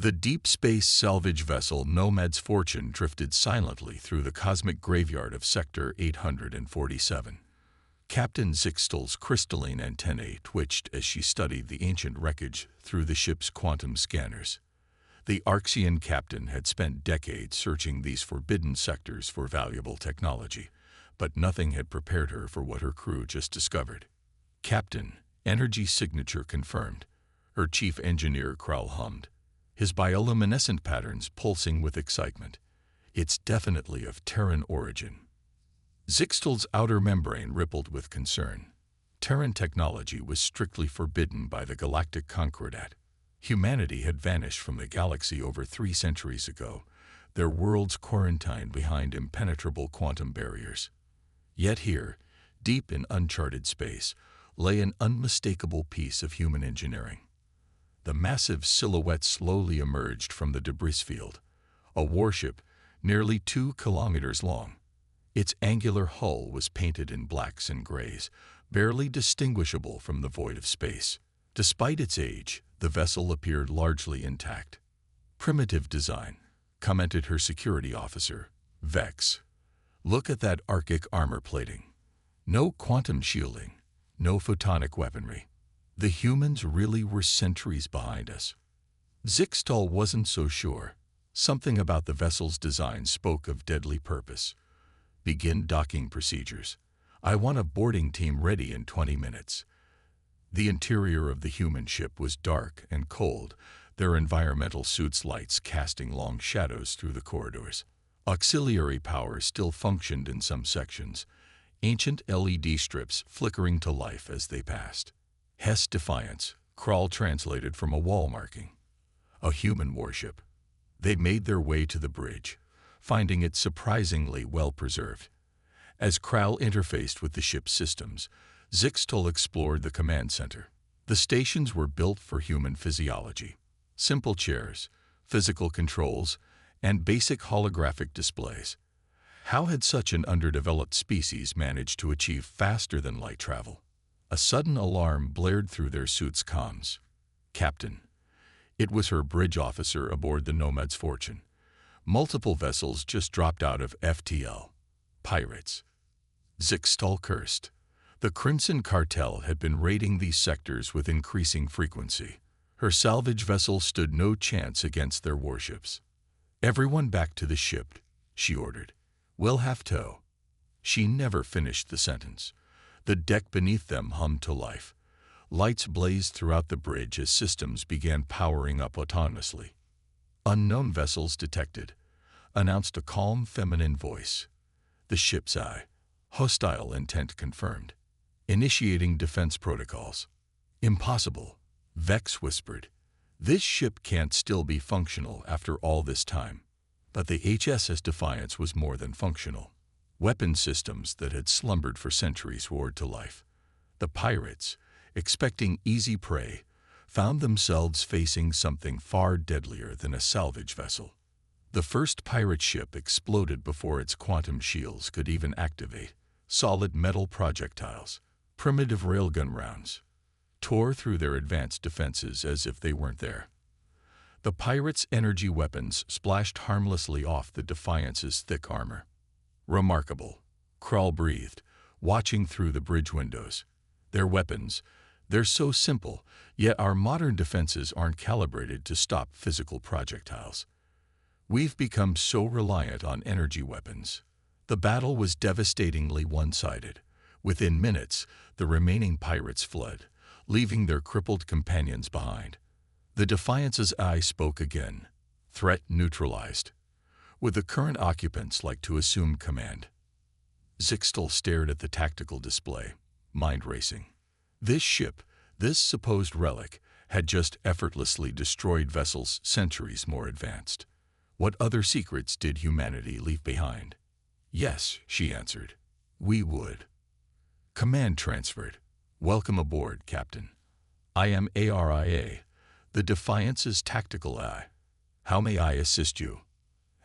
The deep space salvage vessel Nomad's Fortune drifted silently through the cosmic graveyard of Sector 847. Captain Zixtal's crystalline antennae twitched as she studied the ancient wreckage through the ship's quantum scanners. The Arxian captain had spent decades searching these forbidden sectors for valuable technology, but nothing had prepared her for what her crew just discovered. "Captain, energy signature confirmed," her chief engineer Krall hummed, his bioluminescent patterns pulsing with excitement. "It's definitely of Terran origin." Zixtal's outer membrane rippled with concern. Terran technology was strictly forbidden by the Galactic Concordat. Humanity had vanished from the galaxy over 3 centuries ago, their worlds quarantined behind impenetrable quantum barriers. Yet here, deep in uncharted space, lay an unmistakable piece of human engineering. The massive silhouette slowly emerged from the debris field, a warship nearly 2 kilometers long. Its angular hull was painted in blacks and grays, barely distinguishable from the void of space. Despite its age, the vessel appeared largely intact. "Primitive design," commented her security officer, Vex. "Look at that Arctic armor plating. No quantum shielding, no photonic weaponry. The humans really were centuries behind us." Zixtal wasn't so sure. Something about the vessel's design spoke of deadly purpose. "Begin docking procedures. I want a boarding team ready in 20 minutes." The interior of the human ship was dark and cold, their environmental suits' lights casting long shadows through the corridors. Auxiliary power still functioned in some sections, ancient LED strips flickering to life as they passed. "Hess Defiance," Krall translated from a wall marking. A human warship. They made their way to the bridge, finding it surprisingly well preserved. As Krall interfaced with the ship's systems, Zixtal explored the command center. The stations were built for human physiology. Simple chairs, physical controls, and basic holographic displays. How had such an underdeveloped species managed to achieve faster-than-light travel? A sudden alarm blared through their suits' comms. "Captain." It was her bridge officer aboard the Nomad's Fortune. "Multiple vessels just dropped out of FTL. Pirates." Zixtal cursed. The Crimson Cartel had been raiding these sectors with increasing frequency. Her salvage vessel stood no chance against their warships. "Everyone back to the ship," she ordered. "We'll have tow." She never finished the sentence. The deck beneath them hummed to life. Lights blazed throughout the bridge as systems began powering up autonomously. "Unknown vessels detected," announced a calm feminine voice. The ship's eye. Hostile intent confirmed. "Initiating defense protocols." "Impossible," Vex whispered. "This ship can't still be functional after all this time." But the HSS Defiance was more than functional. Weapon systems that had slumbered for centuries roared to life. The pirates, expecting easy prey, found themselves facing something far deadlier than a salvage vessel. The first pirate ship exploded before its quantum shields could even activate. Solid metal projectiles, primitive railgun rounds, tore through their advanced defenses as if they weren't there. The pirates' energy weapons splashed harmlessly off the Defiance's thick armor. "Remarkable," Krall breathed, watching through the bridge windows. "Their weapons, they're so simple, yet our modern defenses aren't calibrated to stop physical projectiles. We've become so reliant on energy weapons." The battle was devastatingly one-sided. Within minutes, the remaining pirates fled, leaving their crippled companions behind. The Defiance's eye spoke again. "Threat neutralized." Would the current occupants like to assume command? Zixtal stared at the tactical display, mind racing. This ship, this supposed relic, had just effortlessly destroyed vessels centuries more advanced. What other secrets did humanity leave behind? "Yes," she answered. "We would." Command transferred. "Welcome aboard, Captain. I am ARIA, the Defiance's tactical eye. How may I assist you?"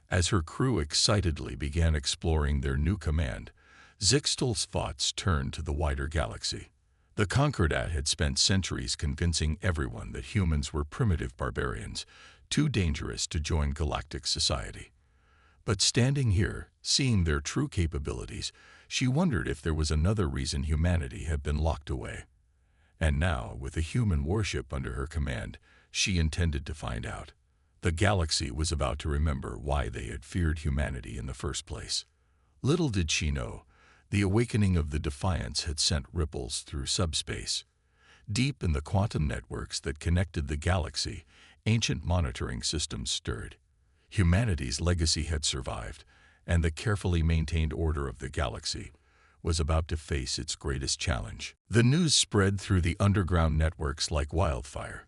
As her crew excitedly began exploring their new command, Zixtal's thoughts turned to the wider galaxy. The Concordat had spent centuries convincing everyone that humans were primitive barbarians, too dangerous to join galactic society. But standing here, seeing their true capabilities, she wondered if there was another reason humanity had been locked away. And now, with a human warship under her command, she intended to find out. The galaxy was about to remember why they had feared humanity in the first place. Little did she know, the awakening of the Defiance had sent ripples through subspace. Deep in the quantum networks that connected the galaxy, ancient monitoring systems stirred. Humanity's legacy had survived, and the carefully maintained order of the galaxy was about to face its greatest challenge. The news spread through the underground networks like wildfire.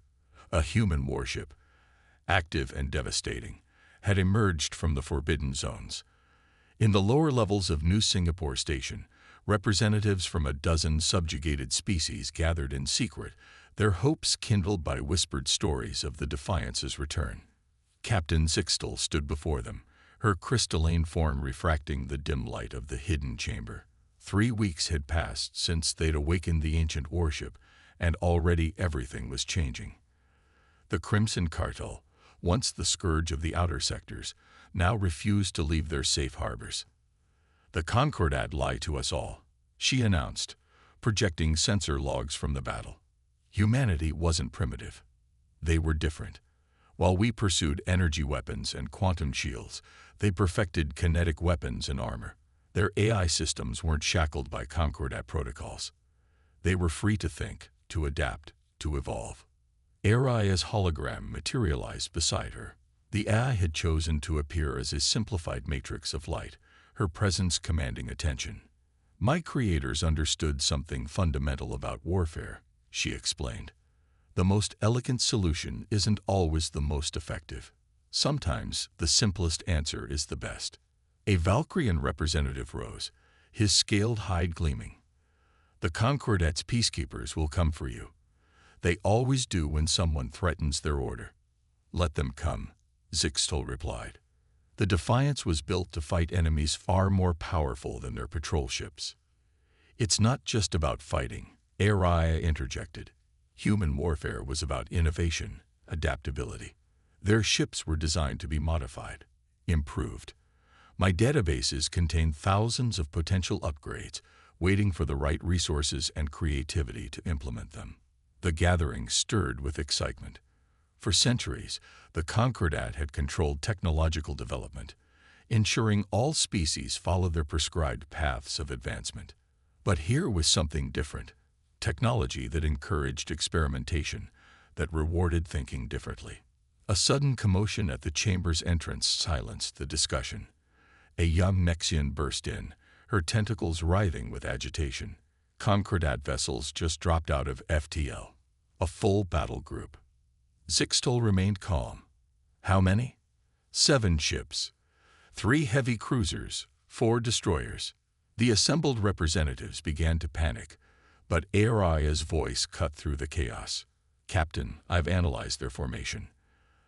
A human warship, active and devastating, had emerged from the forbidden zones. In the lower levels of New Singapore Station, representatives from a dozen subjugated species gathered in secret, their hopes kindled by whispered stories of the Defiance's return. Captain Zixtel stood before them, her crystalline form refracting the dim light of the hidden chamber. 3 weeks had passed since they'd awakened the ancient warship, and already everything was changing. The Crimson Cartel, once the scourge of the outer sectors, now refused to leave their safe harbors. "The Concordat lie to us all," she announced, projecting sensor logs from the battle. Humanity wasn't primitive. They were different. While we pursued energy weapons and quantum shields, they perfected kinetic weapons and armor. Their AI systems weren't shackled by Concordat protocols. They were free to think, to adapt, to evolve. Aria's hologram materialized beside her. The AI had chosen to appear as a simplified matrix of light, her presence commanding attention. "My creators understood something fundamental about warfare," she explained. "The most elegant solution isn't always the most effective. Sometimes the simplest answer is the best." A Valkyrian representative rose, his scaled hide gleaming. "The Concordat's peacekeepers will come for you. They always do when someone threatens their order." "Let them come," Zixtel replied. "The Defiance was built to fight enemies far more powerful than their patrol ships." "It's not just about fighting," Aria interjected. "Human warfare was about innovation, adaptability. Their ships were designed to be modified, improved. My databases contain thousands of potential upgrades, waiting for the right resources and creativity to implement them." The gathering stirred with excitement. For centuries, the Concordat had controlled technological development, ensuring all species followed their prescribed paths of advancement. But here was something different, technology that encouraged experimentation, that rewarded thinking differently. A sudden commotion at the chamber's entrance silenced the discussion. A young Nexian burst in, her tentacles writhing with agitation. Concordat vessels just dropped out of FTL. A full battle group. Zixtel remained calm. "How many?" "7 ships. 3 heavy cruisers, 4 destroyers." The assembled representatives began to panic, but Aria's voice cut through the chaos. "Captain, I've analyzed their formation.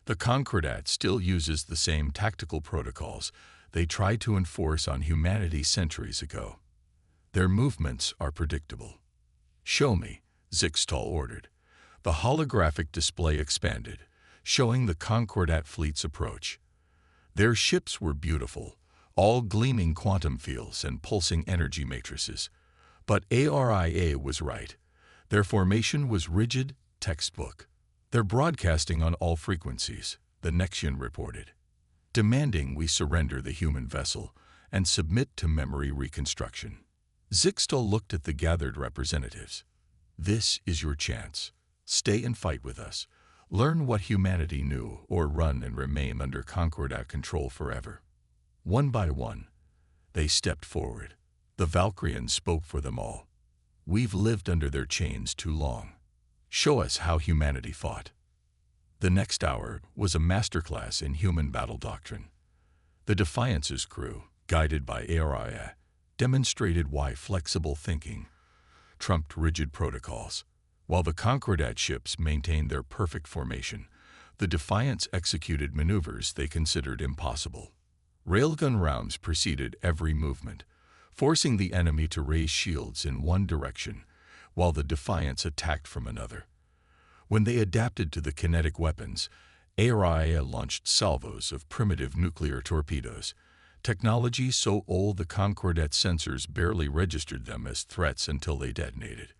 The Concordat still uses the same tactical protocols they tried to enforce on humanity centuries ago. Their movements are predictable." "Show me," Zixtel ordered. The holographic display expanded, showing the Concordat fleet's approach. Their ships were beautiful, all gleaming quantum fields and pulsing energy matrices. But Aria was right. Their formation was rigid, textbook. "They're broadcasting on all frequencies," the Nexian reported, "demanding we surrender the human vessel and submit to memory reconstruction." Zixtel looked at the gathered representatives. "This is your chance. Stay and fight with us. Learn what humanity knew, or run and remain under Concordat control forever." One by one, they stepped forward. The Valkyrians spoke for them all. "We've lived under their chains too long. Show us how humanity fought." The next hour was a masterclass in human battle doctrine. The Defiance's crew, guided by Aria, demonstrated why flexible thinking trumped rigid protocols. While the Concordat ships maintained their perfect formation, the Defiance executed maneuvers they considered impossible. Railgun rounds preceded every movement, forcing the enemy to raise shields in one direction, while the Defiance attacked from another. When they adapted to the kinetic weapons, Araya launched salvos of primitive nuclear torpedoes, technology so old the Concordat's sensors barely registered them as threats until they detonated.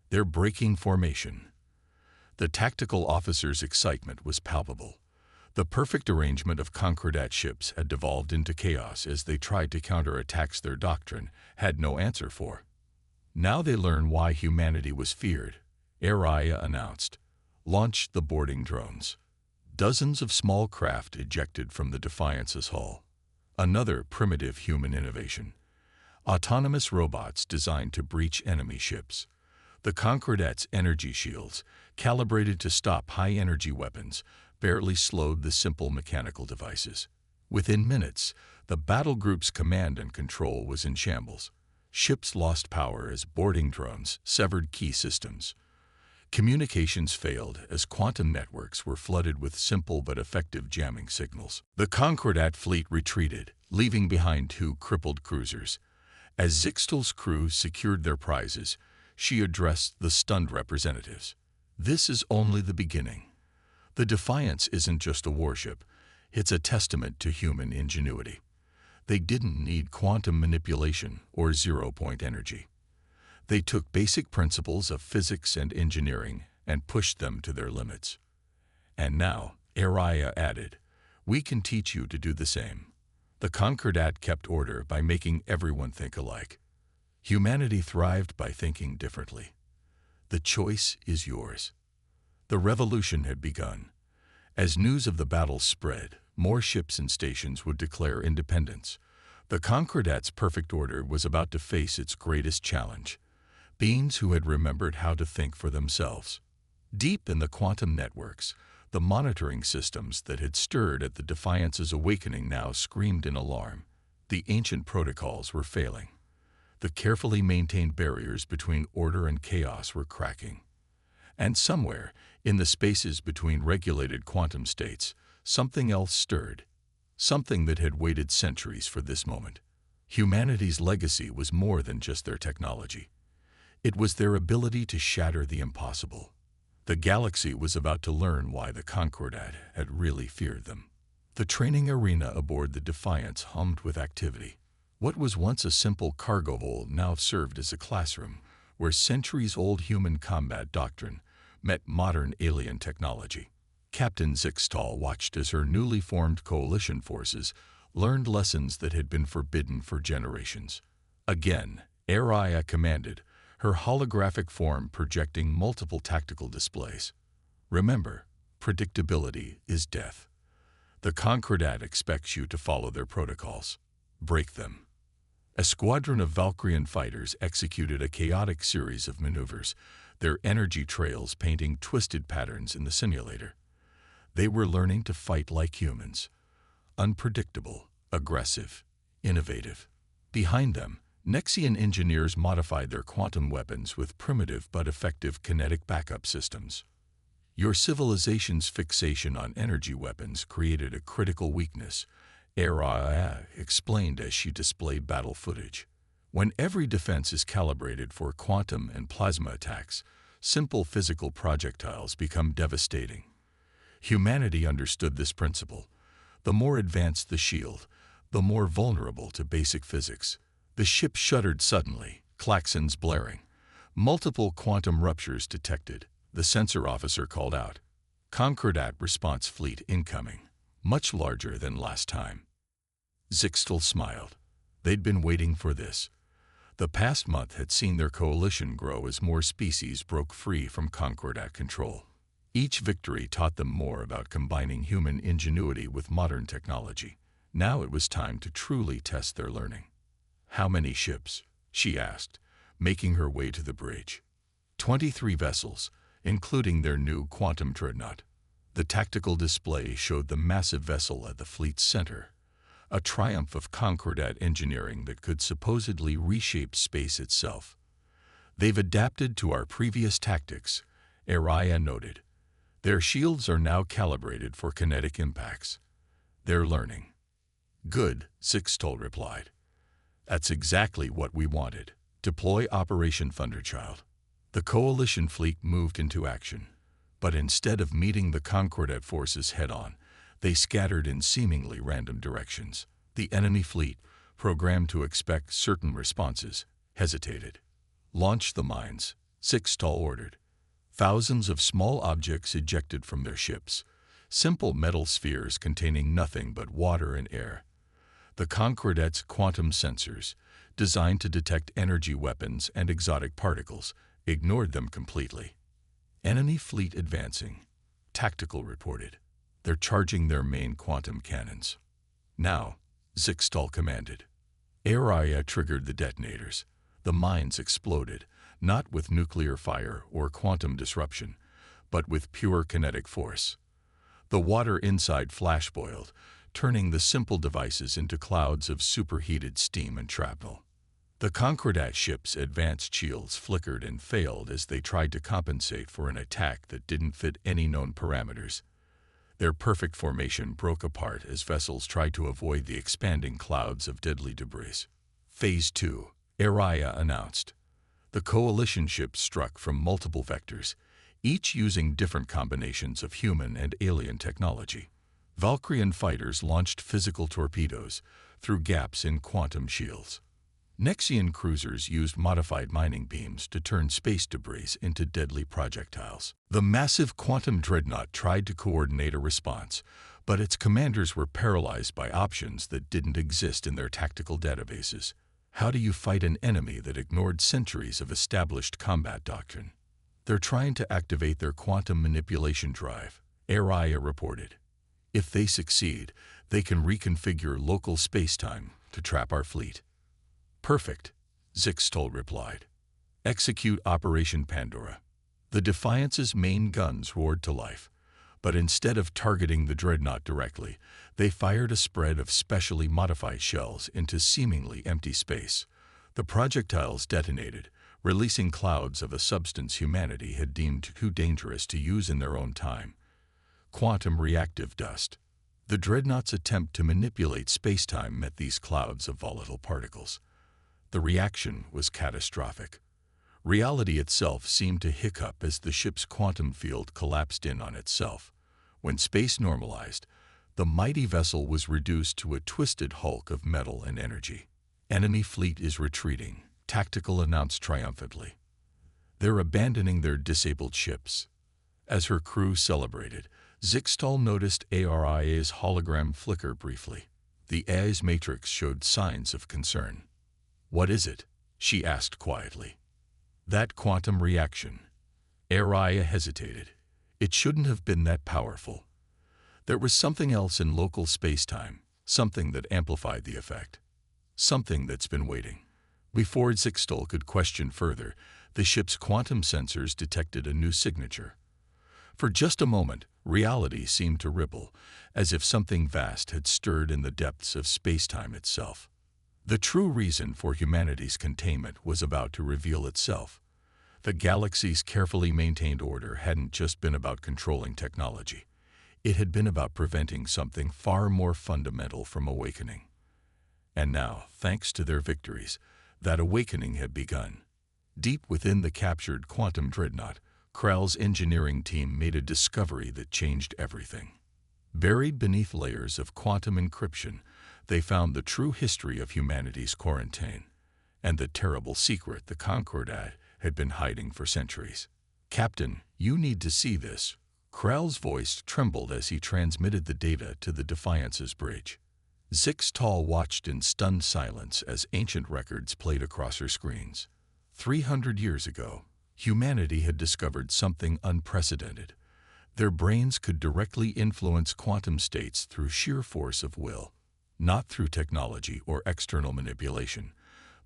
They're breaking formation. The tactical officer's excitement was palpable. The perfect arrangement of Concordat ships had devolved into chaos as they tried to counter attacks their doctrine had no answer for. Now they learn why humanity was feared, Araya announced. Launch the boarding drones. Dozens of small craft ejected from the Defiance's hull. Another primitive human innovation. Autonomous robots designed to breach enemy ships. The Concordat's energy shields, calibrated to stop high-energy weapons, barely slowed the simple mechanical devices. Within minutes, the battle group's command and control was in shambles. Ships lost power as boarding drones severed key systems. Communications failed as quantum networks were flooded with simple but effective jamming signals. The Concordat fleet retreated, leaving behind 2 crippled cruisers. As Zixtal's crew secured their prizes, she addressed the stunned representatives. This is only the beginning. The Defiance isn't just a warship, it's a testament to human ingenuity. They didn't need quantum manipulation or zero-point energy. They took basic principles of physics and engineering and pushed them to their limits. And now, Araya added, we can teach you to do the same. The Concordat kept order by making everyone think alike. Humanity thrived by thinking differently. The choice is yours. The revolution had begun. As news of the battle spread, more ships and stations would declare independence. The Concordat's perfect order was about to face its greatest challenge. Beings who had remembered how to think for themselves. Deep in the quantum networks, the monitoring systems that had stirred at the Defiance's awakening now screamed in alarm. The ancient protocols were failing. The carefully maintained barriers between order and chaos were cracking. And somewhere, in the spaces between regulated quantum states, something else stirred. Something that had waited centuries for this moment. Humanity's legacy was more than just their technology. It was their ability to shatter the impossible. The galaxy was about to learn why the Concordat had really feared them. The training arena aboard the Defiance hummed with activity. What was once a simple cargo hold now served as a classroom, where centuries-old human combat doctrine met modern alien technology. Captain Zixtal watched as her newly formed coalition forces learned lessons that had been forbidden for generations. Again, Araya commanded, her holographic form projecting multiple tactical displays. Remember, predictability is death. The Concordat expects you to follow their protocols. Break them. A squadron of Valkyrian fighters executed a chaotic series of maneuvers, their energy trails painting twisted patterns in the simulator. They were learning to fight like humans. Unpredictable, aggressive, innovative. Behind them, Nexian engineers modified their quantum weapons with primitive but effective kinetic backup systems. Your civilization's fixation on energy weapons created a critical weakness, Araya explained as she displayed battle footage. When every defense is calibrated for quantum and plasma attacks, simple physical projectiles become devastating. Humanity understood this principle. The more advanced the shield, the more vulnerable to basic physics. The ship shuddered suddenly, claxons blaring. Multiple quantum ruptures detected. The sensor officer called out. Concordat response fleet incoming, much larger than last time. Zixtal smiled. They'd been waiting for this. The past month had seen their coalition grow as more species broke free from Concordat control. Each victory taught them more about combining human ingenuity with modern technology. Now it was time to truly test their learning. How many ships? She asked, making her way to the bridge. 23 vessels, including their new quantum dreadnought. The tactical display showed the massive vessel at the fleet's center, a triumph of Concordat engineering that could supposedly reshape space itself. They've adapted to our previous tactics, Araya noted. Their shields are now calibrated for kinetic impacts. They're learning. Good, Zixtal replied. That's exactly what we wanted. Deploy Operation Thunderchild. The coalition fleet moved into action. But instead of meeting the Concordat forces head-on, they scattered in seemingly random directions. The enemy fleet, programmed to expect certain responses, hesitated. "Launch the mines," Sixtall ordered. Thousands of small objects ejected from their ships, simple metal spheres containing nothing but water and air. The Concordat's quantum sensors, designed to detect energy weapons and exotic particles, ignored them completely. "Enemy fleet advancing," Tactical reported. "They're charging their main quantum cannons." "Now," Sixtall commanded. Araya triggered the detonators. The mines exploded, not with nuclear fire or quantum disruption, but with pure kinetic force. The water inside flash-boiled, turning the simple devices into clouds of superheated steam and shrapnel. The Concordat ship's advanced shields flickered and failed as they tried to compensate for an attack that didn't fit any known parameters. Their perfect formation broke apart as vessels tried to avoid the expanding clouds of deadly debris. Phase 2, Araya announced. The coalition ships struck from multiple vectors, each using different combinations of human and alien technology. Valkyrian fighters launched physical torpedoes through gaps in quantum shields. Nexian cruisers used modified mining beams to turn space debris into deadly projectiles. The massive quantum dreadnought tried to coordinate a response, but its commanders were paralyzed by options that didn't exist in their tactical databases. How do you fight an enemy that ignored centuries of established combat doctrine? "They're trying to activate their quantum manipulation drive," Araya reported. "If they succeed, they can reconfigure local spacetime to trap our fleet." "Perfect," Sixtall replied. "Execute Operation Pandora." The Defiance's main guns roared to life, but instead of targeting the dreadnought directly, they fired a spread of specially modified shells into seemingly empty space. The projectiles detonated, releasing clouds of a substance humanity had deemed too dangerous to use in their own time: quantum reactive dust. The dreadnought's attempt to manipulate spacetime met these clouds of volatile particles. The reaction was catastrophic. Reality itself seemed to hiccup as the ship's quantum field collapsed in on itself. When space normalized, the mighty vessel was reduced to a twisted hulk of metal and energy. "Enemy fleet is retreating," Tactical announced triumphantly. "They're abandoning their disabled ships." As her crew celebrated, Sixtall noticed Araya's hologram flicker briefly. The AI's matrix showed signs of concern. "What is it?" she asked quietly. "That quantum reaction." Araya hesitated. It shouldn't have been that powerful. There was something else in local spacetime, something that amplified the effect. Something that's been waiting. Before Sixtall could question further, the ship's quantum sensors detected a new signature. For just a moment, reality seemed to ripple, as if something vast had stirred in the depths of spacetime itself. The true reason for humanity's containment was about to reveal itself. The galaxy's carefully maintained order hadn't just been about controlling technology. It had been about preventing something far more fundamental from awakening. And now, thanks to their victories, that awakening had begun. Deep within the captured quantum dreadnought, Krell's engineering team made a discovery that changed everything. Buried beneath layers of quantum encryption, they found the true history of humanity's quarantine, and the terrible secret the Concordat had been hiding for centuries. "Captain, you need to see this." Krell's voice trembled as he transmitted the data to the Defiance's bridge. Sixtall watched in stunned silence as ancient records played across her screens. 300 years ago, humanity had discovered something unprecedented. Their brains could directly influence quantum states through sheer force of will. Not through technology or external manipulation,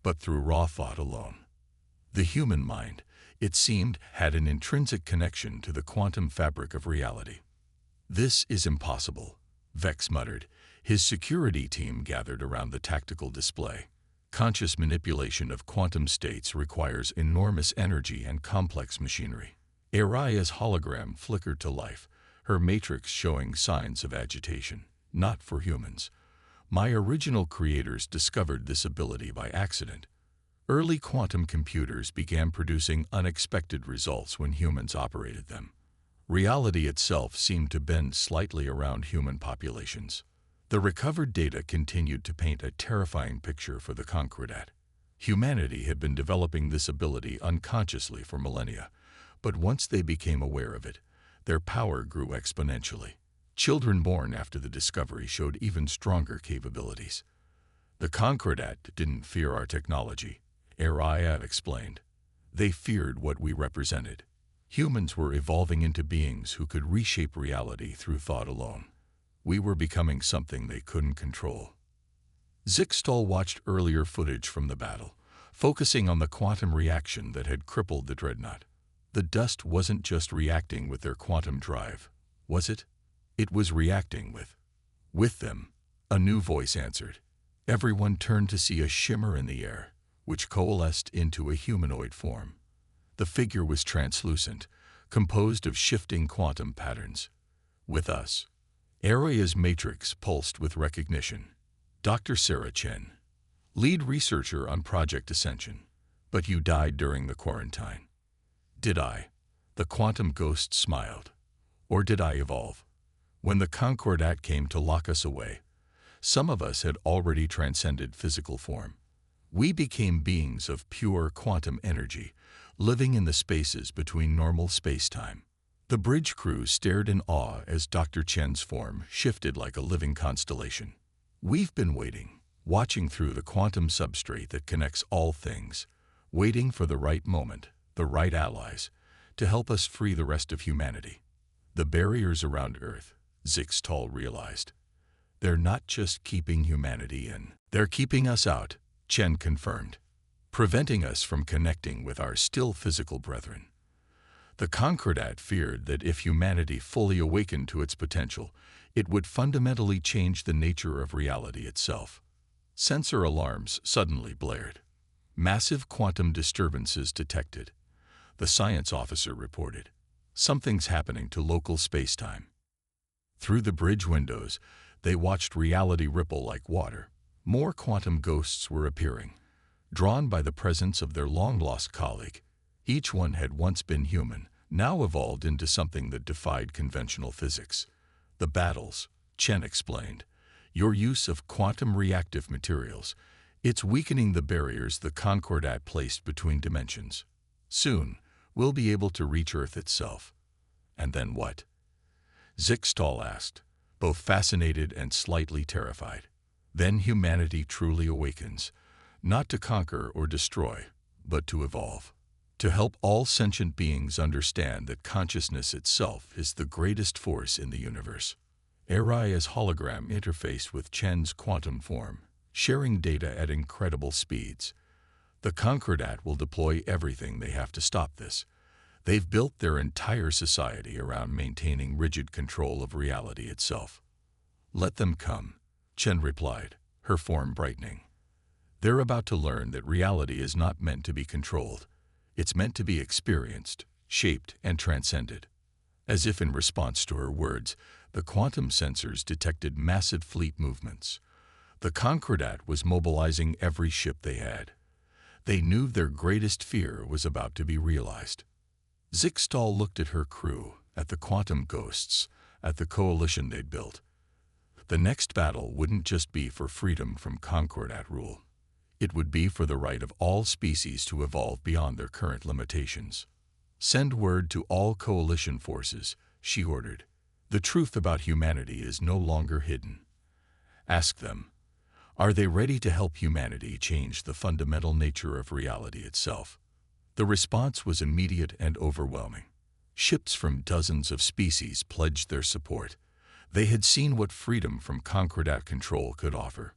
but through raw thought alone. The human mind, it seemed, had an intrinsic connection to the quantum fabric of reality. "This is impossible," Vex muttered. His security team gathered around the tactical display. "Conscious manipulation of quantum states requires enormous energy and complex machinery." Araya's hologram flickered to life, her matrix showing signs of agitation. "Not for humans. My original creators discovered this ability by accident. Early quantum computers began producing unexpected results when humans operated them. Reality itself seemed to bend slightly around human populations. The recovered data continued to paint a terrifying picture for the Concordat. Humanity had been developing this ability unconsciously for millennia, but once they became aware of it, their power grew exponentially. Children born after the discovery showed even stronger capabilities. The Concordat didn't fear our technology, Araya explained. They feared what we represented. Humans were evolving into beings who could reshape reality through thought alone. We were becoming something they couldn't control. Zixtal watched earlier footage from the battle, focusing on the quantum reaction that had crippled the dreadnought. The dust wasn't just reacting with their quantum drive, was it? It was reacting with them. A new voice answered. Everyone turned to see a shimmer in the air, which coalesced into a humanoid form. The figure was translucent, composed of shifting quantum patterns. With us. Araya's matrix pulsed with recognition. Dr. Sarah Chen, lead researcher on Project Ascension. But you died during the quarantine. Did I? The quantum ghost smiled. Or did I evolve? When the Concordat came to lock us away, some of us had already transcended physical form. We became beings of pure quantum energy, living in the spaces between normal space-time. The bridge crew stared in awe as Dr. Chen's form shifted like a living constellation. We've been waiting, watching through the quantum substrate that connects all things, waiting for the right moment, the right allies, to help us free the rest of humanity. The barriers around Earth, Zixtal realized. They're not just keeping humanity in. They're keeping us out, Chen confirmed, preventing us from connecting with our still physical brethren. The Concordat feared that if humanity fully awakened to its potential, it would fundamentally change the nature of reality itself. Sensor alarms suddenly blared. Massive quantum disturbances detected. The science officer reported. Something's happening to local space-time. Through the bridge windows, they watched reality ripple like water. More quantum ghosts were appearing, drawn by the presence of their long-lost colleague. Each one had once been human, now evolved into something that defied conventional physics. The battles, Chen explained. Your use of quantum reactive materials. It's weakening the barriers the Concordat placed between dimensions. Soon, we'll be able to reach Earth itself. And then what? Zixtal asked, both fascinated and slightly terrified. Then humanity truly awakens, not to conquer or destroy, but to evolve. To help all sentient beings understand that consciousness itself is the greatest force in the universe. Araya's hologram interfaced with Chen's quantum form, sharing data at incredible speeds. The Concordat will deploy everything they have to stop this. They've built their entire society around maintaining rigid control of reality itself. Let them come, Chen replied, her form brightening. They're about to learn that reality is not meant to be controlled. It's meant to be experienced, shaped, and transcended. As if in response to her words, the quantum sensors detected massive fleet movements. The Concordat was mobilizing every ship they had. They knew their greatest fear was about to be realized. Zixtal looked at her crew, at the quantum ghosts, at the coalition they'd built. The next battle wouldn't just be for freedom from Concordat rule. It would be for the right of all species to evolve beyond their current limitations. Send word to all coalition forces, she ordered. The truth about humanity is no longer hidden. Ask them, are they ready to help humanity change the fundamental nature of reality itself? The response was immediate and overwhelming. Ships from dozens of species pledged their support. They had seen what freedom from Concordat control could offer.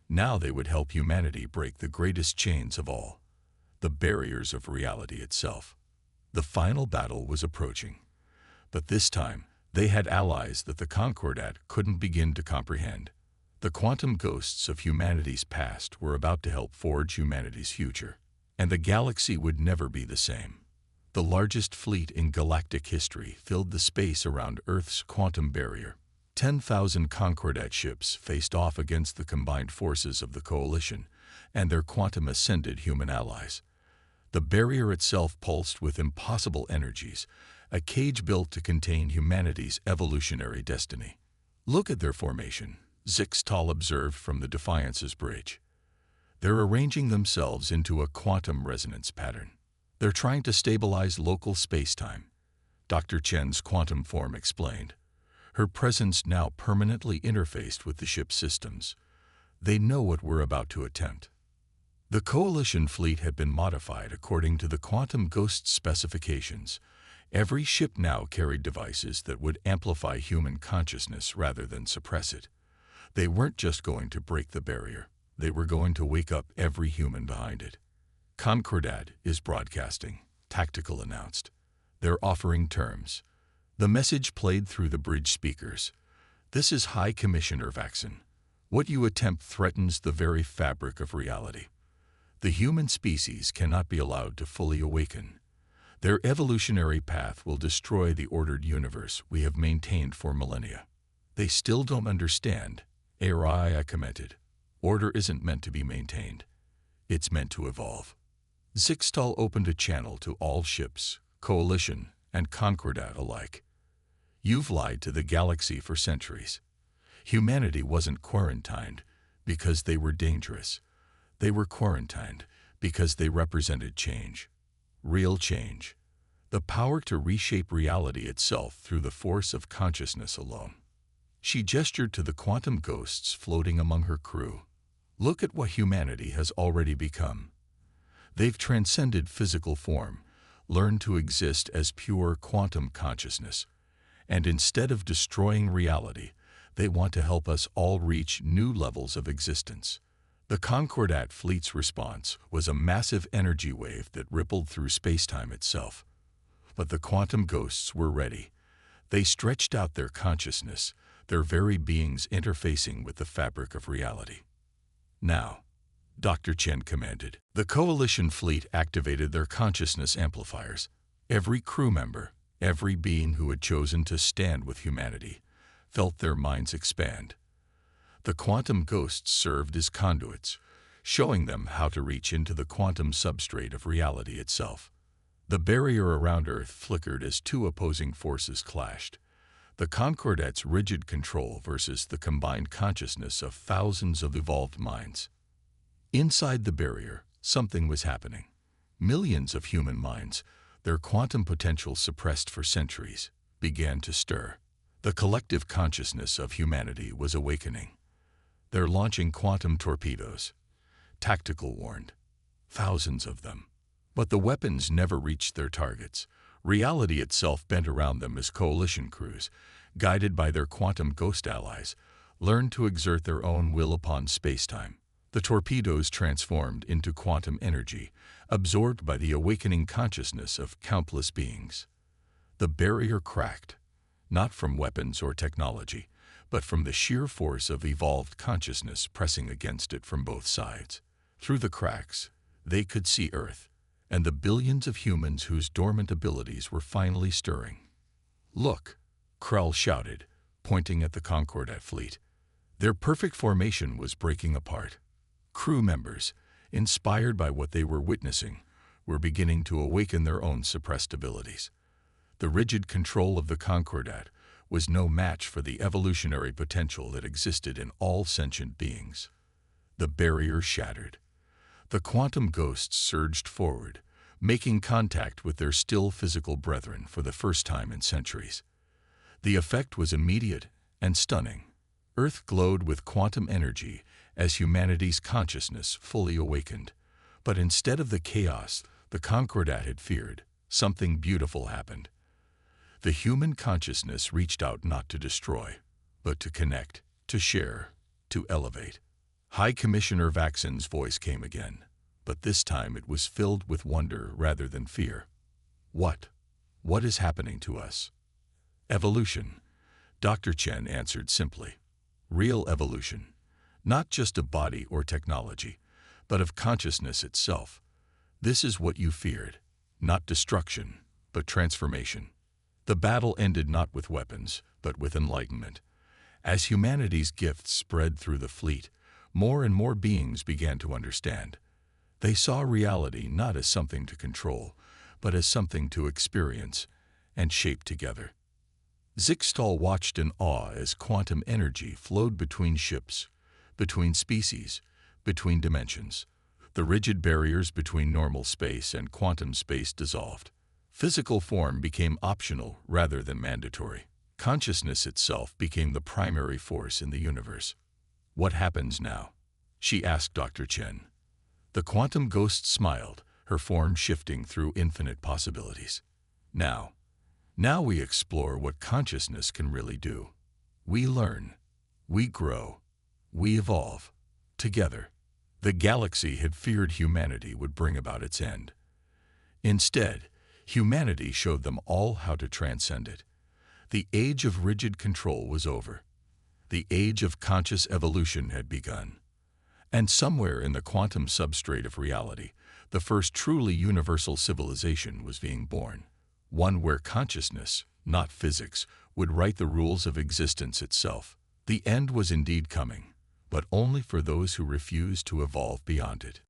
Now they would help humanity break the greatest chains of all, the barriers of reality itself. The final battle was approaching. But this time, they had allies that the Concordat couldn't begin to comprehend. The quantum ghosts of humanity's past were about to help forge humanity's future. And the galaxy would never be the same. The largest fleet in galactic history filled the space around Earth's quantum barrier. 10,000 Concordat ships faced off against the combined forces of the coalition and their quantum-ascended human allies. The barrier itself pulsed with impossible energies, a cage built to contain humanity's evolutionary destiny. Look at their formation, Zixtal observed from the Defiance's bridge. They're arranging themselves into a quantum resonance pattern. They're trying to stabilize local spacetime, Dr. Chen's quantum form explained, her presence now permanently interfaced with the ship's systems. They know what we're about to attempt. The Coalition fleet had been modified according to the quantum ghost specifications. Every ship now carried devices that would amplify human consciousness rather than suppress it. They weren't just going to break the barrier. They were going to wake up every human behind it. Concordat is broadcasting, Tactical announced. They're offering terms. The message played through the bridge speakers. This is High Commissioner Vaxon. What you attempt threatens the very fabric of reality. The human species cannot be allowed to fully awaken. Their evolutionary path will destroy the ordered universe we have maintained for millennia. They still don't understand. I commented. Order isn't meant to be maintained. It's meant to evolve. Zixtal opened a channel to all ships, Coalition and Concordat alike. You've lied to the galaxy for centuries. Humanity wasn't quarantined because they were dangerous. They were quarantined because they represented change. Real change. The power to reshape reality itself through the force of consciousness alone. She gestured to the quantum ghosts floating among her crew. Look at what humanity has already become. They've transcended physical form, learned to exist as pure quantum consciousness, and instead of destroying reality, they want to help us all reach new levels of existence. The Concordat fleet's response was a massive energy wave that rippled through spacetime itself. But the quantum ghosts were ready. They stretched out their consciousness, their very beings interfacing with the fabric of reality. Now, Dr. Chen commanded. The Coalition fleet activated their consciousness amplifiers. Every crew member, every being who had chosen to stand with humanity, felt their minds expand. The quantum ghosts served as conduits, showing them how to reach into the quantum substrate of reality itself. The barrier around Earth flickered as two opposing forces clashed. The Concordat's rigid control versus the combined consciousness of thousands of evolved minds. Inside the barrier, something was happening. Millions of human minds, their quantum potential suppressed for centuries, began to stir. The collective consciousness of humanity was awakening. They're launching quantum torpedoes. Tactical warned. Thousands of them. But the weapons never reached their targets. Reality itself bent around them as Coalition crews, guided by their quantum ghost allies, learned to exert their own will upon spacetime. The torpedoes transformed into quantum energy, absorbed by the awakening consciousness of countless beings. The barrier cracked, not from weapons or technology, but from the sheer force of evolved consciousness pressing against it from both sides. Through the cracks, they could see Earth, and the billions of humans whose dormant abilities were finally stirring. Look, Krell shouted, pointing at the Concordat fleet. Their perfect formation was breaking apart. Crew members, inspired by what they were witnessing, were beginning to awaken their own suppressed abilities. The rigid control of the Concordat was no match for the evolutionary potential that existed in all sentient beings. The barrier shattered. The quantum ghosts surged forward, making contact with their still physical brethren for the first time in centuries. The effect was immediate and stunning. Earth glowed with quantum energy as humanity's consciousness fully awakened. But instead of the chaos the Concordat had feared, something beautiful happened. The human consciousness reached out not to destroy, but to connect, to share, to elevate. High Commissioner Vaxon's voice came again, but this time it was filled with wonder rather than fear. What is happening to us? Evolution, Dr. Chen answered simply. Real evolution, not just of body or technology, but of consciousness itself. This is what you feared, not destruction, but transformation. The battle ended not with weapons, but with enlightenment. As humanity's gifts spread through the fleet, more and more beings began to understand. They saw reality not as something to control, but as something to experience, and shape together. Zixtal watched in awe as quantum energy flowed between ships, between species, between dimensions. The rigid barriers between normal space and quantum space dissolved. Physical form became optional rather than mandatory. Consciousness itself became the primary force in the universe. "What happens now?" she asked Dr. Chen. The quantum ghost smiled, her form shifting through infinite possibilities. Now we explore what consciousness can really do. We learn, we grow, we evolve. Together, the galaxy had feared humanity would bring about its end. Instead, humanity showed them all how to transcend it. The age of rigid control was over. The age of conscious evolution had begun. And somewhere in the quantum substrate of reality, the first truly universal civilization was being born. One where consciousness, not physics, would write the rules of existence itself. The end was indeed coming, but only for those who refused to evolve beyond it.